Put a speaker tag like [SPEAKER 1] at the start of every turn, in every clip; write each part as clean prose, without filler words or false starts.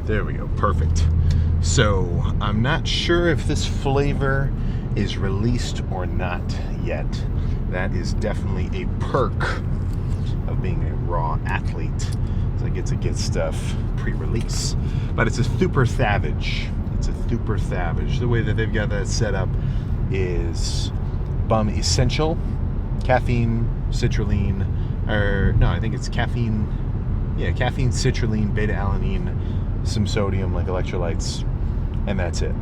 [SPEAKER 1] There we go. Perfect. So I'm not sure if this flavor is released or not yet. That is definitely a perk of being a raw athlete. So I get to get stuff pre-release. But it's a super savage. It's a super savage. The way that they've got that set up is Bum Essential, caffeine, citrulline, or no, I think it's caffeine. Yeah, caffeine, citrulline, beta-alanine, some sodium like electrolytes, and that's it.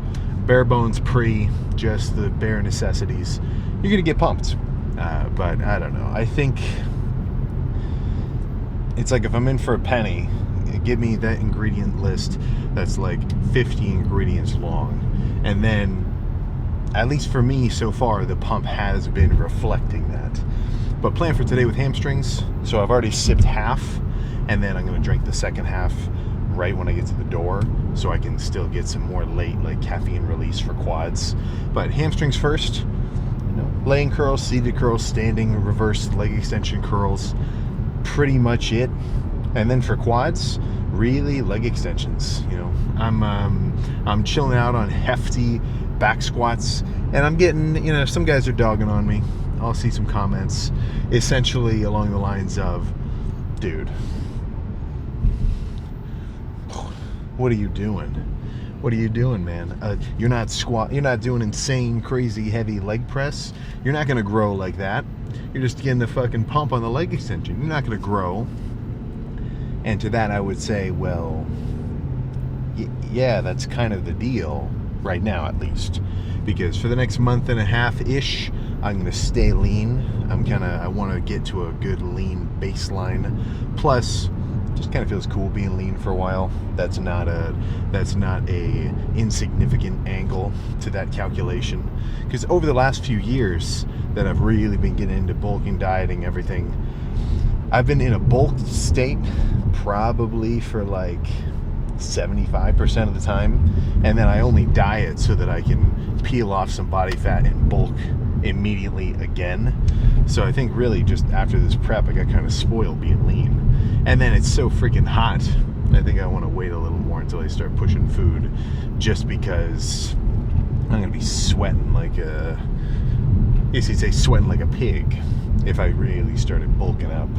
[SPEAKER 1] Bare bones pre, just the bare necessities. You're gonna get pumped, but I don't know. I think it's like if I'm in for a penny, give me that ingredient list that's like 50 ingredients long, and then at least for me so far, the pump has been reflecting that. But plan for today with hamstrings. So I've already sipped half, and then I'm gonna drink the second half right when I get to the door, so I can still get some more late like caffeine release for quads. But hamstrings first, you know, laying curls, seated curls, standing, reverse leg extension curls, pretty much it. And then for quads, really leg extensions. You know, I'm chilling out on hefty back squats, and I'm getting, you know, some guys are dogging on me. I'll see some comments essentially along the lines of, dude, what are you doing? What are you doing, man? You're not doing insane, crazy, heavy leg press. You're not gonna grow like that. You're just getting the fucking pump on the leg extension. You're not gonna grow. And to that I would say, well, yeah, that's kind of the deal right now, at least, because for the next month and a half-ish, I'm gonna stay lean. I want to get to a good lean baseline. Plus, just kind of feels cool being lean for a while. That's not a insignificant angle to that calculation. Because over the last few years that I've really been getting into bulking, dieting, everything, I've been in a bulk state probably for like 75% of the time, and then I only diet so that I can peel off some body fat and bulk immediately again. So I think really just after this prep, I got kind of spoiled being lean. And then it's so freaking hot, I think I want to wait a little more until I start pushing food, just because I'm gonna be sweating like a, I guess you'd say sweating like a pig if I really started bulking up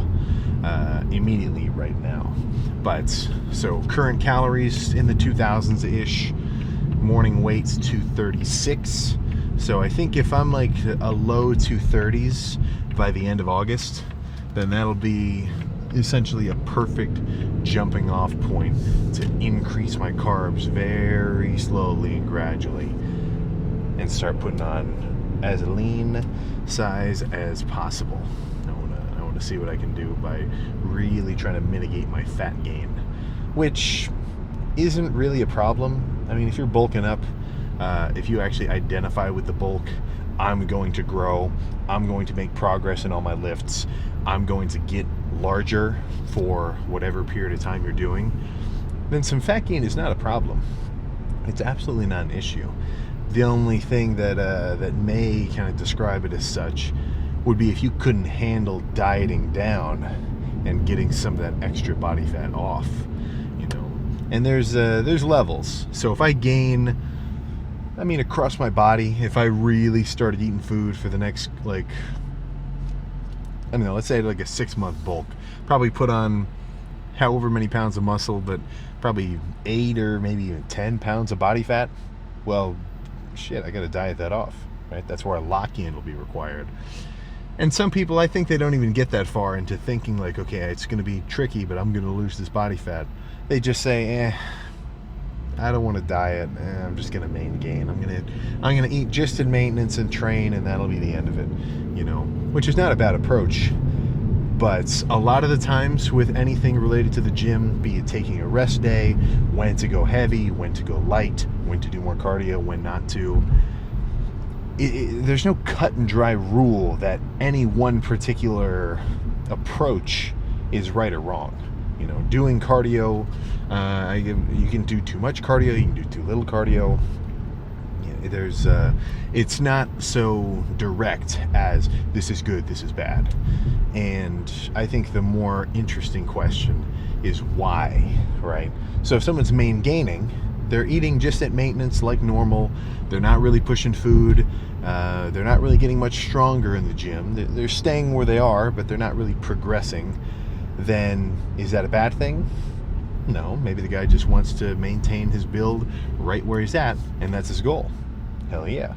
[SPEAKER 1] immediately right now. But so current calories in the 2000s ish, morning weight's 236. So I think if I'm like a low 230s by the end of August, then that'll be essentially a perfect jumping off point to increase my carbs very slowly and gradually and start putting on as lean size as possible. I want to see what I can do by really trying to mitigate my fat gain, which isn't really a problem. I mean, if you're bulking up, if you actually identify with the bulk, I'm going to grow, I'm going to make progress in all my lifts, I'm going to get larger for whatever period of time you're doing, then some fat gain is not a problem. It's absolutely not an issue. The only thing that may kind of describe it as such would be if you couldn't handle dieting down and getting some of that extra body fat off, you know. And there's levels. So if I gain, I mean, across my body, if I really started eating food for the next, like, I don't know, let's say like a 6-month bulk, probably put on however many pounds of muscle, but probably 8 or maybe even 10 pounds of body fat. Well, shit, I got to diet that off, right? That's where a lock-in will be required. And some people, I think they don't even get that far into thinking like, okay, it's going to be tricky, but I'm going to lose this body fat. They just say, I don't want to diet. I'm just going to main gain. I'm going to eat just in maintenance and train, and that'll be the end of it, you know, which is not a bad approach. But a lot of the times with anything related to the gym, be it taking a rest day, when to go heavy, when to go light, when to do more cardio, when not to, there's no cut and dry rule that any one particular approach is right or wrong. You know, doing cardio, you can do too much cardio, you can do too little cardio. It's not so direct as this is good, this is bad. And I think the more interesting question is why, right? So if someone's main gaining, they're eating just at maintenance like normal. They're not really pushing food. They're not really getting much stronger in the gym. They're staying where they are, but they're not really progressing. Then is that a bad thing? No, maybe the guy just wants to maintain his build right where he's at, and that's his goal. Hell yeah.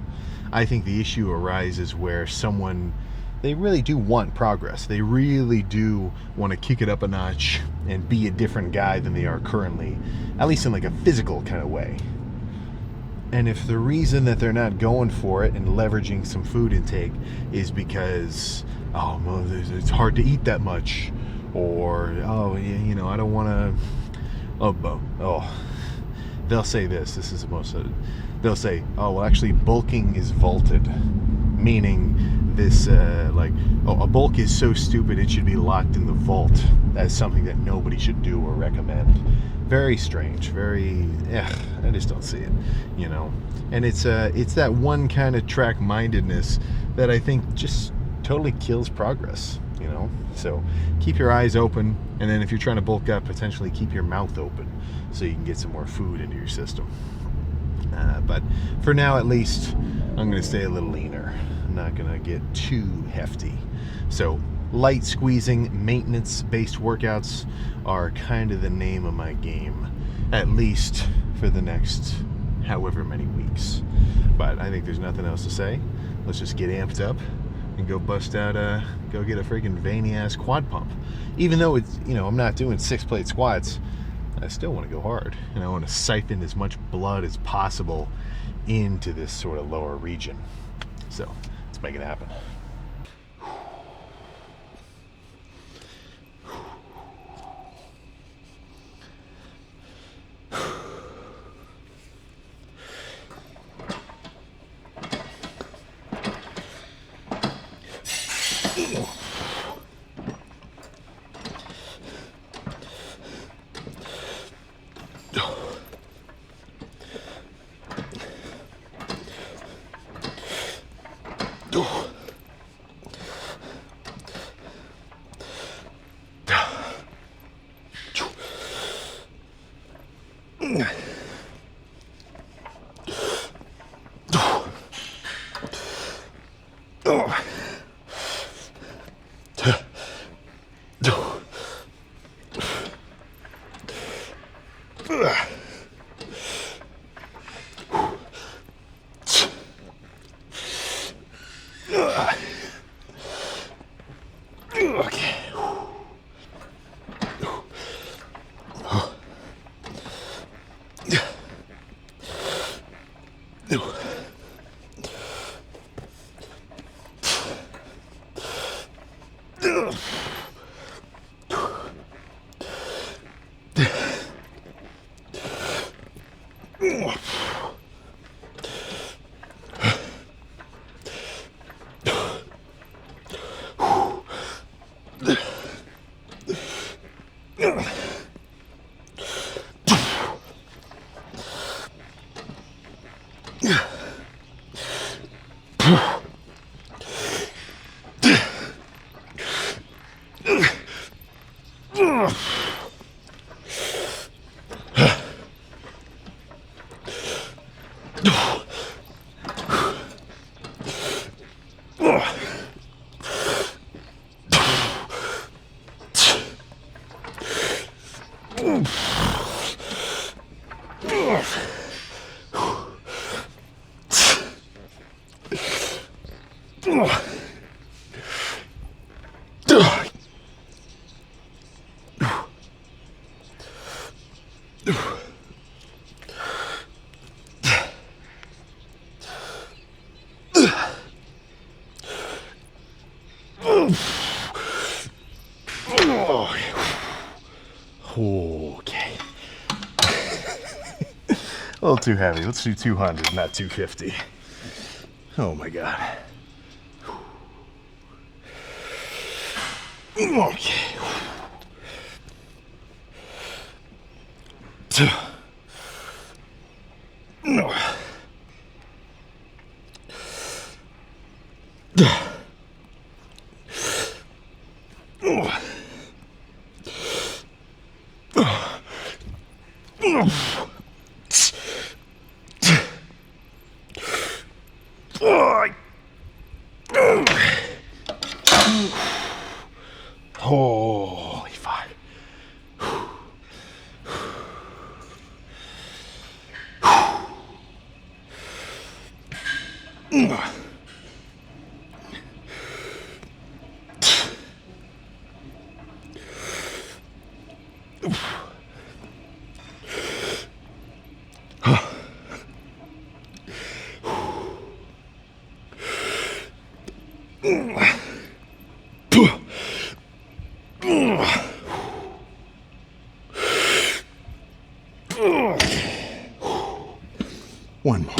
[SPEAKER 1] I think the issue arises where someone, they really do want progress. They really do want to kick it up a notch and be a different guy than they are currently, at least in like a physical kind of way. And if the reason that they're not going for it and leveraging some food intake is because, oh, well, it's hard to eat that much, or, oh, you know, I don't want to, they'll say this is the most, they'll say, oh, well, actually, bulking is vaulted, meaning this, a bulk is so stupid it should be locked in the vault as something that nobody should do or recommend. Very strange, I just don't see it, you know. And it's that one kind of track-mindedness that I think just totally kills progress, you know. So keep your eyes open, and then if you're trying to bulk up, potentially keep your mouth open so you can get some more food into your system. But for now, at least, I'm going to stay a little leaner. I'm not going to get too hefty. So light squeezing, maintenance-based workouts are kind of the name of my game, at least for the next however many weeks. But I think there's nothing else to say. Let's just get amped up and go bust out go get a freaking veiny-ass quad pump. Even though it's, you know, I'm not doing 6-plate squats, I still want to go hard, and I want to siphon as much blood as possible into this sort of lower region. So let's make it happen. Okay. A little too heavy. Let's do 200, not 250. Oh my God. Okay. No. Holy fuck. One more.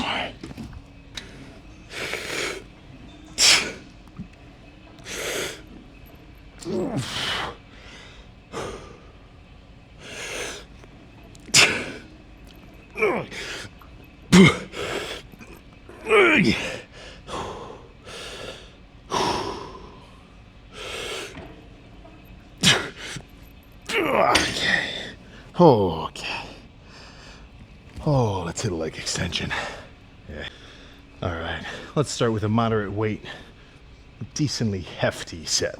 [SPEAKER 1] Okay. Oh, let's hit a leg extension. Yeah. All right. Let's start with a moderate weight, decently hefty set.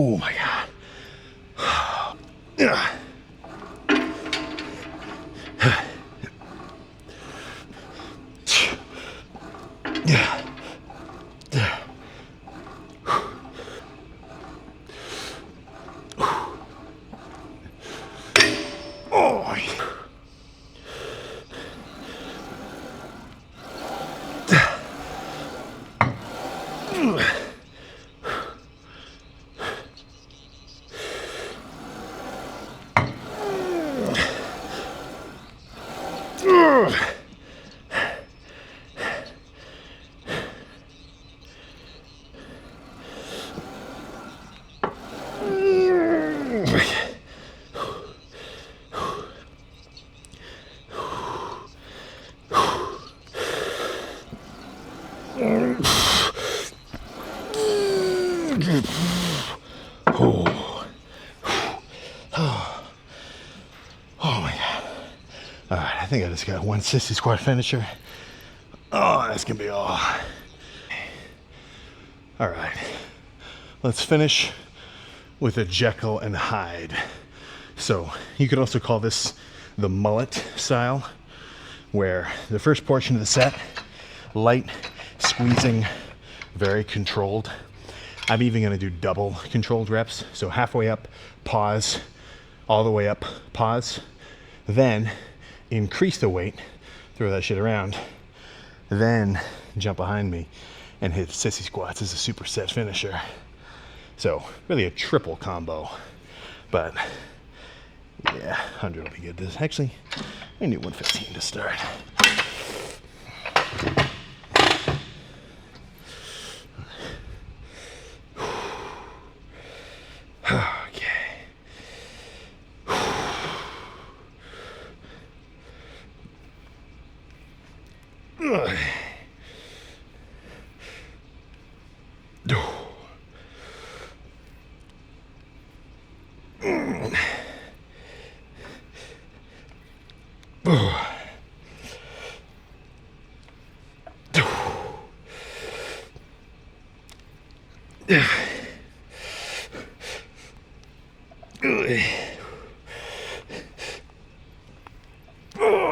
[SPEAKER 1] Oh my God. Oh my God. All right, I think I just got one sissy squat finisher. Oh, that's gonna be all. All right, let's finish with a Jekyll and Hyde. So you could also call this the mullet style, where the first portion of the set, light, squeezing, very controlled. I'm even gonna do double controlled reps. So halfway up, pause, all the way up, pause, then increase the weight, throw that shit around, then jump behind me and hit sissy squats as a superset finisher. So really a triple combo, but yeah, 100 will be good. This actually, I need 115 to start.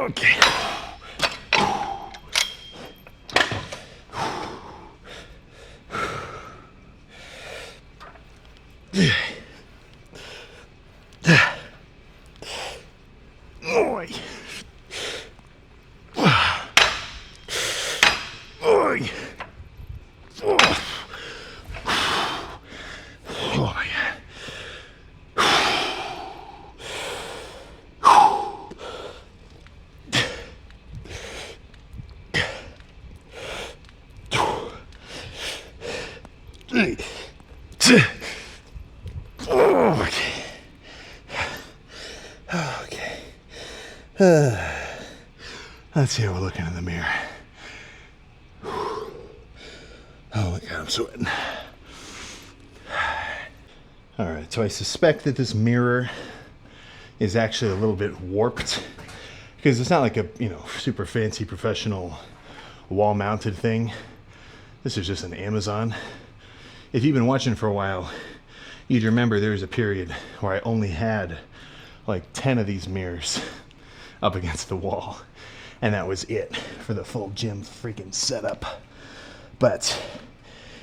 [SPEAKER 1] Okay. Okay. Oi. Oi. Oh, yeah. Okay. Let's see how we're looking in the mirror. Oh my God, I'm sweating. All right, so I suspect that this mirror is actually a little bit warped because it's not like a, super fancy professional wall-mounted thing. This is just an Amazon. If you've been watching for a while, you'd remember there was a period where I only had like 10 of these mirrors up against the wall, and that was it for the full gym freaking setup. But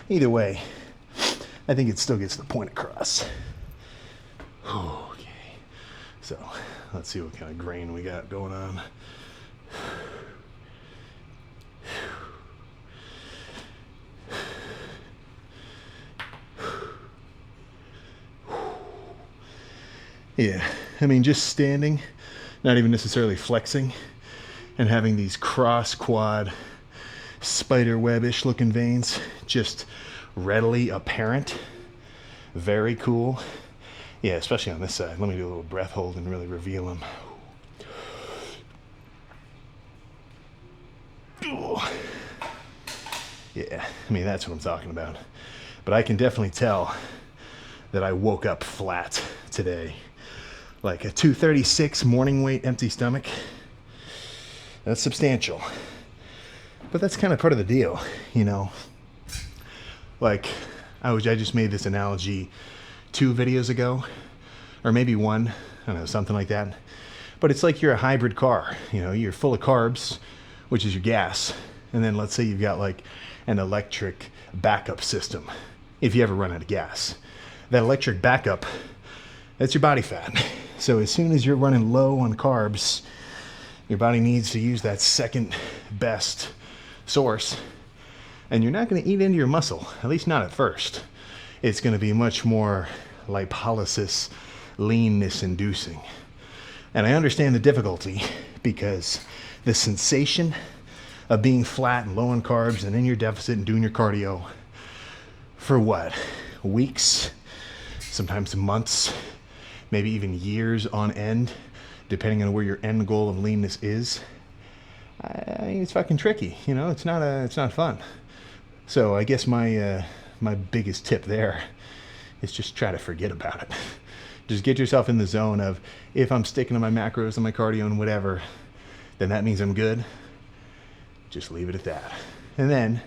[SPEAKER 1] either way, I think it still gets the point across. Okay, so let's see what kind of grain we got going on. Yeah, I mean, just standing, not even necessarily flexing, and having these cross quad spider web-ish looking veins just readily apparent. Very cool. Yeah, especially on this side. Let me do a little breath hold and really reveal them. Yeah, I mean, that's what I'm talking about. But I can definitely tell that I woke up flat today. Like a 236 morning weight empty stomach. That's substantial. But that's kind of part of the deal, Like, I just made this analogy 2 videos ago, or maybe 1, I don't know, something like that. But it's like you're a hybrid car, you're full of carbs, which is your gas. And then let's say you've got like an electric backup system, if you ever run out of gas. That electric backup, that's your body fat. So as soon as you're running low on carbs, your body needs to use that second best source. And you're not going to eat into your muscle, at least not at first. It's going to be much more lipolysis, leanness inducing. And I understand the difficulty because the sensation of being flat and low on carbs and in your deficit and doing your cardio for what? Weeks, sometimes months, maybe even years on end, depending on where your end goal of leanness is. It's fucking tricky, it's not fun. So I guess my biggest tip there is just try to forget about it. Just get yourself in the zone of, if I'm sticking to my macros and my cardio and whatever, then that means I'm good. Just leave it at that. And then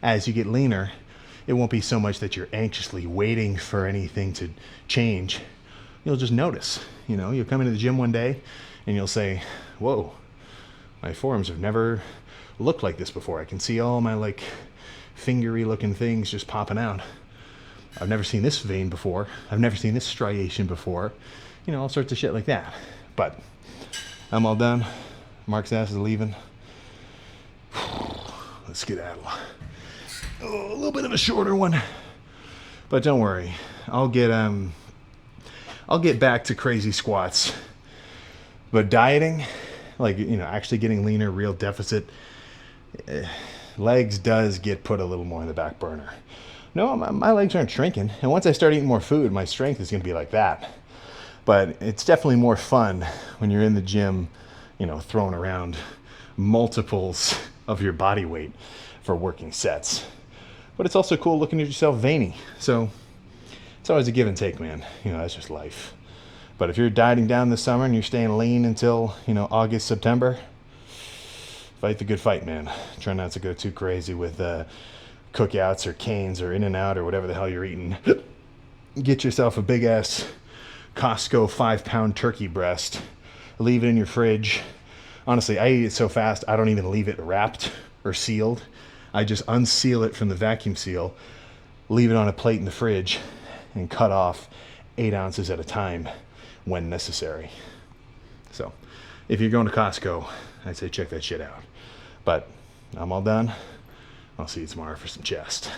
[SPEAKER 1] as you get leaner, it won't be so much that you're anxiously waiting for anything to change. You'll just notice, you'll come into the gym one day and you'll say, whoa, my forearms have never looked like this before. I can see all my like fingery looking things just popping out. I've never seen this vein before. I've never seen this striation before. All sorts of shit like that. But I'm all done. Mark's ass is leaving. Let's skedaddle. Oh, a little bit of a shorter one. But don't worry. I'll get back to crazy squats. But dieting, like, actually getting leaner, real deficit, legs does get put a little more in the back burner. No, my legs aren't shrinking. And once I start eating more food, my strength is going to be like that. But it's definitely more fun when you're in the gym, throwing around multiples of your body weight for working sets. But it's also cool looking at yourself veiny. So it's always a give and take, man. That's just life. But if you're dieting down this summer and you're staying lean until, August, September, fight the good fight, man. Try not to go too crazy with cookouts or canes or In-N-Out or whatever the hell you're eating. Get yourself a big ass Costco 5-pound turkey breast. Leave it in your fridge Honestly, I eat it so fast, I don't even leave it wrapped or sealed. I just unseal it from the vacuum seal, leave it on a plate in the fridge, and cut off 8 ounces at a time when necessary. So if you're going to Costco, I'd say check that shit out. But I'm all done. I'll see you tomorrow for some chest.